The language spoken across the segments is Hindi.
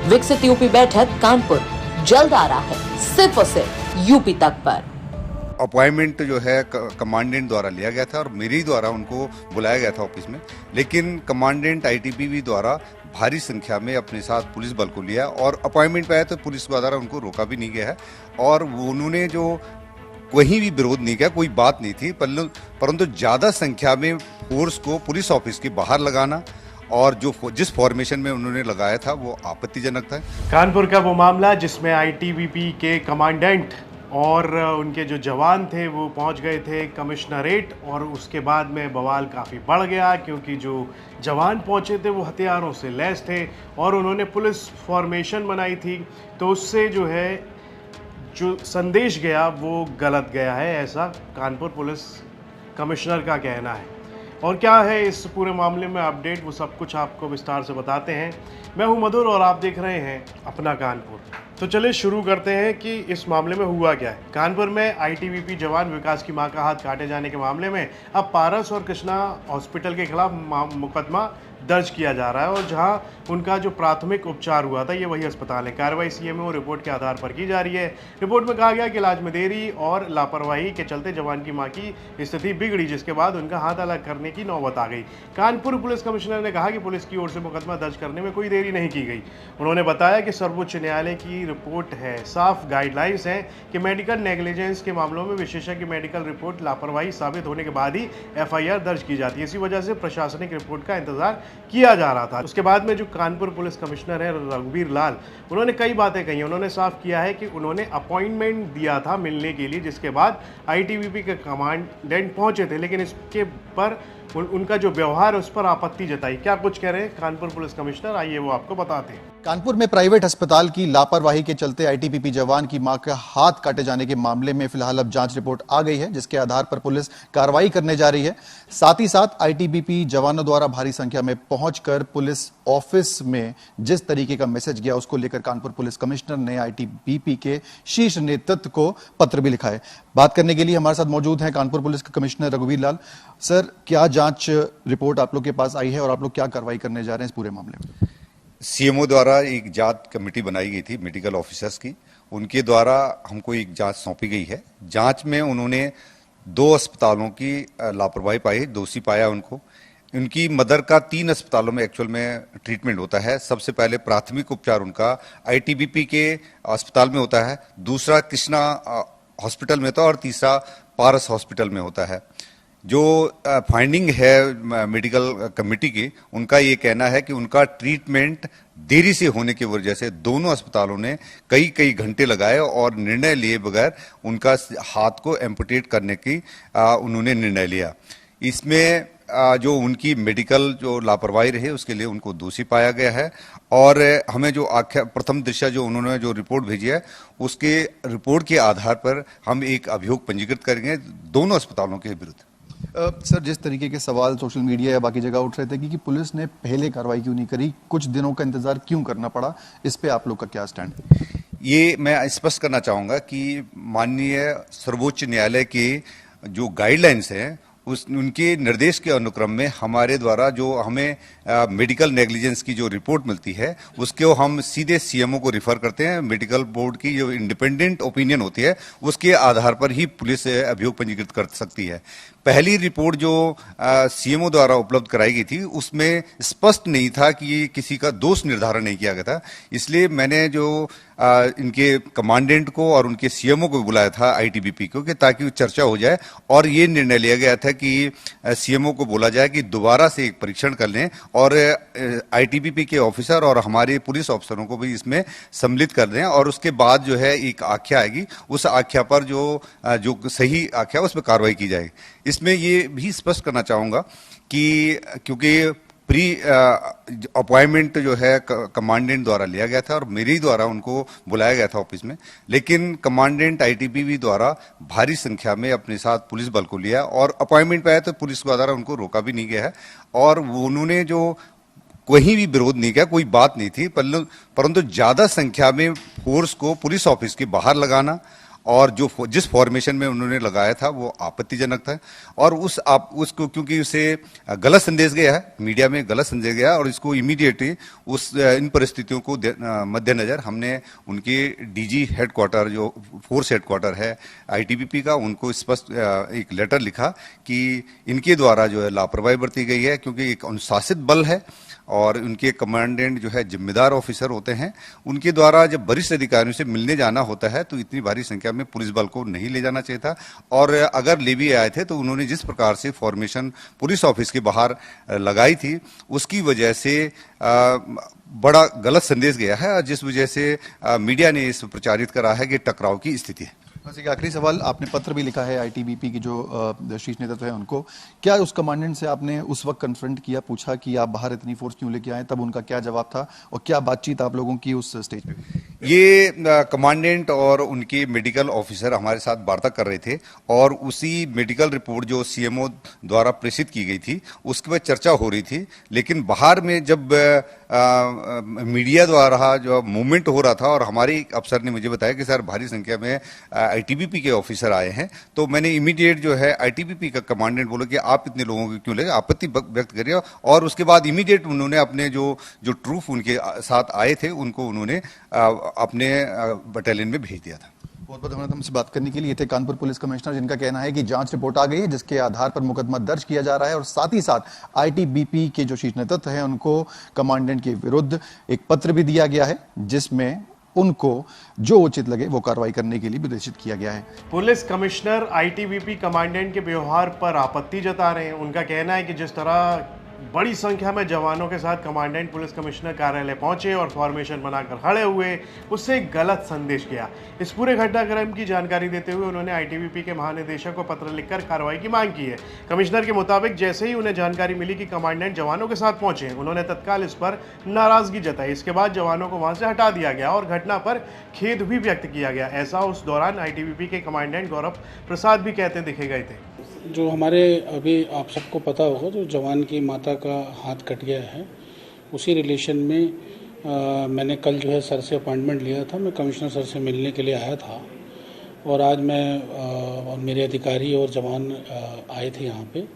विकसित यूपी बैठक कानपुर जल्द आ रहा है सिर्फ और सिर्फ यूपी तक पर। अपॉइंटमेंट जो है कमांडेंट द्वारा लिया गया था और मेरे ही द्वारा उनको बुलाया गया था ऑफिस में, लेकिन कमांडेंट आईटीबीपी द्वारा भारी संख्या में अपने साथ पुलिस बल को लिया और अपॉइंटमेंट पे आया तो पुलिस द्वारा उनको रोका भी नहीं गया है और उन्होंने जो कहीं भी विरोध नहीं किया, कोई बात नहीं थी, परंतु ज़्यादा संख्या में फोर्स को पुलिस ऑफिस के बाहर लगाना और जो जिस फॉर्मेशन में उन्होंने लगाया था वो आपत्तिजनक था। कानपुर का वो मामला जिसमें आईटीबीपी के कमांडेंट और उनके जो जवान थे वो पहुंच गए थे कमिश्नरेट और उसके बाद में बवाल काफ़ी बढ़ गया क्योंकि जो जवान पहुंचे थे वो हथियारों से लैस थे और उन्होंने पुलिस फॉर्मेशन बनाई थी, तो उससे जो है जो संदेश गया वो गलत गया है, ऐसा कानपुर पुलिस कमिश्नर का कहना है। और क्या है इस पूरे मामले में अपडेट, वो सब कुछ आपको विस्तार से बताते हैं। मैं हूं मधुर और आप देख रहे हैं अपना कानपुर। तो चलिए शुरू करते हैं कि इस मामले में हुआ क्या है। कानपुर में आईटीबीपी जवान विकास की मां का हाथ काटे जाने के मामले में अब पारस और कृष्णा हॉस्पिटल के खिलाफ मुकदमा दर्ज किया जा रहा है और जहां उनका जो प्राथमिक उपचार हुआ था ये वही अस्पताल है। कार्रवाई सीएमओ रिपोर्ट के आधार पर की जा रही है। रिपोर्ट में कहा गया कि इलाज में देरी और लापरवाही के चलते जवान की मां की स्थिति बिगड़ी, जिसके बाद उनका हाथ अलग करने की नौबत आ गई। कानपुर पुलिस कमिश्नर ने कहा कि पुलिस की ओर से मुकदमा दर्ज करने में कोई देरी नहीं की गई। उन्होंने बताया कि सर्वोच्च न्यायालय की रिपोर्ट है, साफ गाइडलाइंस हैं कि मेडिकल नेग्लिजेंस के मामलों में विशेषज्ञ मेडिकल रिपोर्ट लापरवाही साबित होने के बाद ही एफआईआर दर्ज की जाती है। इसी वजह से प्रशासनिक रिपोर्ट का इंतजार किया जा रहा था। उसके बाद में जो कानपुर पुलिस कमिश्नर है रघुवीर लाल, उन्होंने कई बातें कही। उन्होंने साफ किया है कि उन्होंने अपॉइंटमेंट दिया था मिलने के लिए, जिसके बाद आईटीबीपी के कमांडेंट पहुंचे थे, लेकिन इसके पर उनका जो व्यवहार है उस पर आपत्ति जताई। क्या कुछ कह रहे हैं कानपुर पुलिस कमिश्नर, आइए वो आपको बताते हैं। कानपुर में प्राइवेट अस्पताल की लापरवाही के चलते आईटीबीपी जवान की मां का हाथ काटे जाने के मामले में फिलहाल अब जांच रिपोर्ट आ गई है, जिसके आधार पर पुलिस कार्रवाई करने जा रही है। साथ ही साथ आईटीबीपी जवानों द्वारा भारी संख्या में पहुंचकर पुलिस ऑफिस में जिस तरीके का मैसेज गया उसको लेकर कानपुर पुलिस कमिश्नर ने आईटीबीपी के शीर्ष नेतृत्व को पत्र भी लिखा है। बात करने के लिए हमारे साथ मौजूद हैं कानपुर पुलिस के कमिश्नर रघुवीर लाल। सर, क्या जांच रिपोर्ट आप लोग के पास आई है और आप लोग क्या कार्रवाई करने जा रहे हैं इस पूरे मामले में? सीएमओ द्वारा एक जांच कमेटी बनाई गई थी मेडिकल ऑफिसर्स की, उनके द्वारा हमको एक जांच सौंपी गई है। जांच में उन्होंने 2 अस्पतालों की लापरवाही पाई, दोषी पाया उनको। उनकी मदर का 3 अस्पतालों में एक्चुअल में ट्रीटमेंट होता है। सबसे पहले प्राथमिक उपचार उनका आईटीबीपी के अस्पताल में होता है, दूसरा कृष्णा हॉस्पिटल में होता है और तीसरा पारस हॉस्पिटल में होता है। जो फाइंडिंग है मेडिकल कमेटी की, उनका ये कहना है कि उनका ट्रीटमेंट देरी से होने की वजह से दोनों अस्पतालों ने कई घंटे लगाए और निर्णय लिए बगैर उनका हाथ को एम्पुटेट करने की उन्होंने निर्णय लिया। इसमें जो उनकी मेडिकल जो लापरवाही रही उसके लिए उनको दोषी पाया गया है और हमें जो आख्या प्रथम दृष्टया जो उन्होंने जो रिपोर्ट भेजी है उसके रिपोर्ट के आधार पर हम एक अभियोग पंजीकृत करेंगे दोनों अस्पतालों के विरुद्ध। सर, जिस तरीके के सवाल सोशल मीडिया या बाकी जगह उठ रहे थे कि पुलिस ने पहले कार्रवाई क्यों नहीं करी, कुछ दिनों का इंतजार क्यों करना पड़ा, इस पे आप लोग का क्या स्टैंड है? ये मैं स्पष्ट करना चाहूंगा कि माननीय सर्वोच्च न्यायालय की जो गाइडलाइंस हैं उनके निर्देश के अनुक्रम में हमारे द्वारा जो हमें मेडिकल नेग्लिजेंस की जो रिपोर्ट मिलती है उसको हम सीधे सीएमओ को रिफर करते हैं। मेडिकल बोर्ड की जो इंडिपेंडेंट ओपिनियन होती है उसके आधार पर ही पुलिस अभियोग पंजीकृत कर सकती है। पहली रिपोर्ट जो सीएमओ द्वारा उपलब्ध कराई गई थी उसमें स्पष्ट नहीं था कि ये किसी का दोष निर्धारण नहीं किया गया था, इसलिए मैंने जो इनके कमांडेंट को और उनके सीएमओ को बुलाया था आईटीबीपी को कि ताकि चर्चा हो जाए और ये निर्णय लिया गया था कि सीएमओ को बोला जाए कि दोबारा से एक परीक्षण कर लें और आईटीबीपी के ऑफिसर और हमारे पुलिस अफसरों को भी इसमें सम्मिलित कर दें और उसके बाद जो है एक आख्या आएगी, उस आख्या पर जो सही आख्या उस पर कार्रवाई की जाएगी। इसमें ये भी स्पष्ट करना चाहूंगा कि क्योंकि प्री अपॉइंटमेंट जो है कमांडेंट द्वारा लिया गया था और मेरे ही द्वारा उनको बुलाया गया था ऑफिस में, लेकिन कमांडेंट आईटीबीपी द्वारा भारी संख्या में अपने साथ पुलिस बल को लिया और अपॉइंटमेंट पे आया तो पुलिस द्वारा उनको रोका भी नहीं गया है और उन्होंने जो कहीं भी विरोध नहीं किया, कोई बात नहीं थी, परंतु ज्यादा संख्या में फोर्स को पुलिस ऑफिस के बाहर लगाना और जो जिस फॉर्मेशन में उन्होंने लगाया था वो आपत्तिजनक था, और उसको क्योंकि उसे गलत संदेश गया है, मीडिया में गलत संदेश गया, और इसको इमीडिएटली इन परिस्थितियों को मद्देनजर हमने उनके डीजी हेडक्वार्टर, जो फोर्स हेडक्वार्टर है आईटीबीपी का, उनको स्पष्ट एक लेटर लिखा कि इनके द्वारा जो है लापरवाही बरती गई है, क्योंकि एक अनुशासित बल है और उनके कमांडेंट जो है जिम्मेदार ऑफिसर होते हैं, उनके द्वारा जब वरिष्ठ अधिकारियों से मिलने जाना होता है तो इतनी भारी संख्या में पुलिस बल को नहीं ले जाना चाहिए था, और अगर ले भी आए थे तो उन्होंने जिस प्रकार से फॉर्मेशन पुलिस ऑफिस के बाहर लगाई थी उसकी वजह से बड़ा गलत संदेश गया है, जिस वजह से मीडिया ने इस प्रचारित करा है कि टकराव की स्थिति है। बस एक आखिरी सवाल, आपने पत्र भी लिखा है आईटीबीपी की जो शीर्ष नेतृत्व है उनको, क्या उस कमांडेंट से आपने उस वक्त कन्फ्रंट किया, पूछा कि आप बाहर इतनी फोर्स क्यों लेके आए, तब उनका क्या जवाब था और क्या बातचीत आप लोगों की उस स्टेज पे? ये कमांडेंट और उनके मेडिकल ऑफिसर हमारे साथ वार्ता कर रहे थे, और उसी मेडिकल रिपोर्ट जो सीएमओ द्वारा प्रेषित की गई थी उसके बाद चर्चा हो रही थी, लेकिन बाहर में जब मीडिया द्वारा जो मूवमेंट हो रहा था और हमारे अफसर ने मुझे बताया कि सर भारी संख्या में आईटीबीपी के ऑफिसर आए हैं, तो मैंने इमीडिएट जो है आईटीबीपी का कमांडेंट बोला कि आप इतने लोगों को क्यों ले, आपत्ति व्यक्त करिए, और उसके बाद इमीडिएट उन्होंने अपने जो ट्रूप उनके साथ आए थे उनको उन्होंने अपने बटालियन में भेज दिया था। बहुत बहुत धन्यवाद हमसे बात करने के लिए। थे कानपुर पुलिस कमिश्नर, जिनका कहना है कि जांच रिपोर्ट आ गई है जिसके आधार पर मुकदमा दर्ज किया जा रहा है, और साथ ही साथ आईटीबीपी के जो शीर्ष नेतृत्व है उनको कमांडेंट के विरुद्ध एक पत्र भी दिया गया है जिसमें उनको जो उचित लगे वो कार्रवाई करने के लिए निर्देशित किया गया है। पुलिस कमिश्नर आईटीबीपी कमांडेंट के व्यवहार पर आपत्ति जता रहे हैं। उनका कहना है कि जिस तरह बड़ी संख्या में जवानों के साथ कमांडेंट पुलिस कमिश्नर कार्यालय पहुंचे और फॉर्मेशन बनाकर खड़े हुए, उससे एक गलत संदेश गया। इस पूरे घटनाक्रम की जानकारी देते हुए उन्होंने आईटीबीपी के महानिदेशक को पत्र लिखकर कार्रवाई की मांग की है। कमिश्नर के मुताबिक जैसे ही उन्हें जानकारी मिली कि कमांडेंट जवानों के साथ पहुंचे, उन्होंने तत्काल इस पर नाराजगी जताई। इसके बाद जवानों को वहां से हटा दिया गया और घटना पर खेद भी व्यक्त किया गया। ऐसा उस दौरान आईटीबीपी के कमांडेंट गौरव प्रसाद भी कहते दिखे गए थे। जो हमारे अभी आप सबको पता होगा, जो जवान की माता का हाथ कट गया है, उसी रिलेशन में मैंने कल जो है सर से अपॉइंटमेंट लिया था। मैं कमिश्नर सर से मिलने के लिए आया था, और आज मैं मेरे अधिकारी और जवान आए थे यहाँ पे।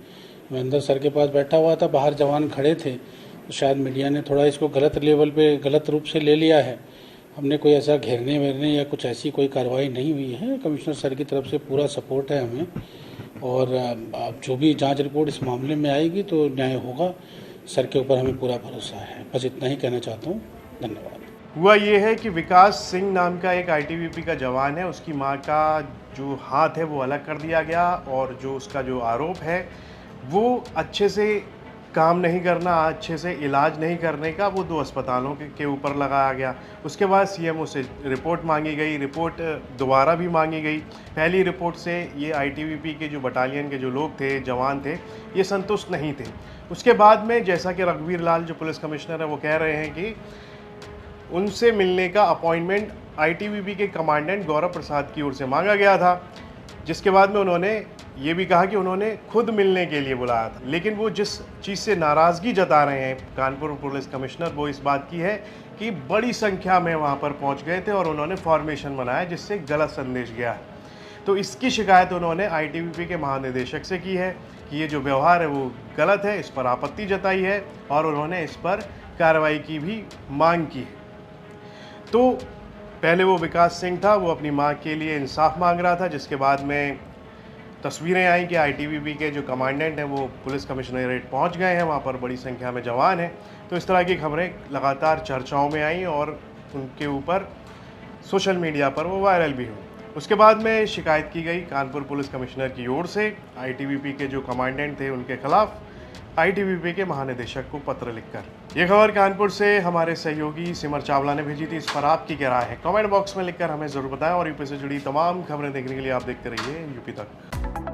मैं अंदर सर के पास बैठा हुआ था, बाहर जवान खड़े थे, तो शायद मीडिया ने थोड़ा इसको गलत लेवल पे गलत रूप से ले लिया है। हमने कोई ऐसा घेरने वेरने या कुछ ऐसी कोई कार्रवाई नहीं हुई है। कमिश्नर सर की तरफ से पूरा सपोर्ट है हमें, और जो भी जांच रिपोर्ट इस मामले में आएगी तो न्याय होगा। सर के ऊपर हमें पूरा भरोसा है। बस इतना ही कहना चाहता हूँ। धन्यवाद। हुआ ये है कि विकास सिंह नाम का एक आईटीबीपी का जवान है, उसकी मां का जो हाथ है वो अलग कर दिया गया, और जो उसका जो आरोप है वो अच्छे से काम नहीं करना, अच्छे से इलाज नहीं करने का, वो 2 अस्पतालों के ऊपर लगाया गया। उसके बाद सीएमओ से रिपोर्ट मांगी गई, रिपोर्ट दोबारा भी मांगी गई। पहली रिपोर्ट से ये आईटीबीपी के जो बटालियन के जो लोग थे, जवान थे, ये संतुष्ट नहीं थे। उसके बाद में जैसा कि रघुवीर लाल जो पुलिस कमिश्नर है वो कह रहे हैं कि उनसे मिलने का अपॉइंटमेंट आईटीबीपी के कमांडेंट गौरव प्रसाद की ओर से मांगा गया था, जिसके बाद में उन्होंने ये भी कहा कि उन्होंने खुद मिलने के लिए बुलाया था। लेकिन वो जिस चीज़ से नाराज़गी जता रहे हैं कानपुर पुलिस कमिश्नर, वो इस बात की है कि बड़ी संख्या में वहाँ पर पहुँच गए थे और उन्होंने फॉर्मेशन बनाया जिससे गलत संदेश गया है। तो इसकी शिकायत उन्होंने आईटीबीपी के महानिदेशक से की है कि ये जो व्यवहार है वो गलत है, इस पर आपत्ति जताई है और उन्होंने इस पर कार्रवाई की भी मांग की है। तो पहले वो विकास सिंह था, वो अपनी मां के लिए इंसाफ मांग रहा था, जिसके बाद में तस्वीरें आई कि आईटीबीपी के जो कमांडेंट हैं वो पुलिस कमिश्नरेट पहुंच गए हैं, वहां पर बड़ी संख्या में जवान हैं। तो इस तरह की खबरें लगातार चर्चाओं में आई और उनके ऊपर सोशल मीडिया पर वो वायरल भी हुई। उसके बाद में शिकायत की गई कानपुर पुलिस कमिश्नर की ओर से आईटीबीपी के जो कमांडेंट थे उनके खिलाफ आईटीबीपी के महानिदेशक को पत्र लिखकर। ये खबर कानपुर से हमारे सहयोगी सिमर चावला ने भेजी थी। इस पर आपकी क्या राय है, कमेंट बॉक्स में लिखकर हमें जरूर बताएं, और यूपी से जुड़ी तमाम खबरें देखने के लिए आप देखते रहिए यूपी तक।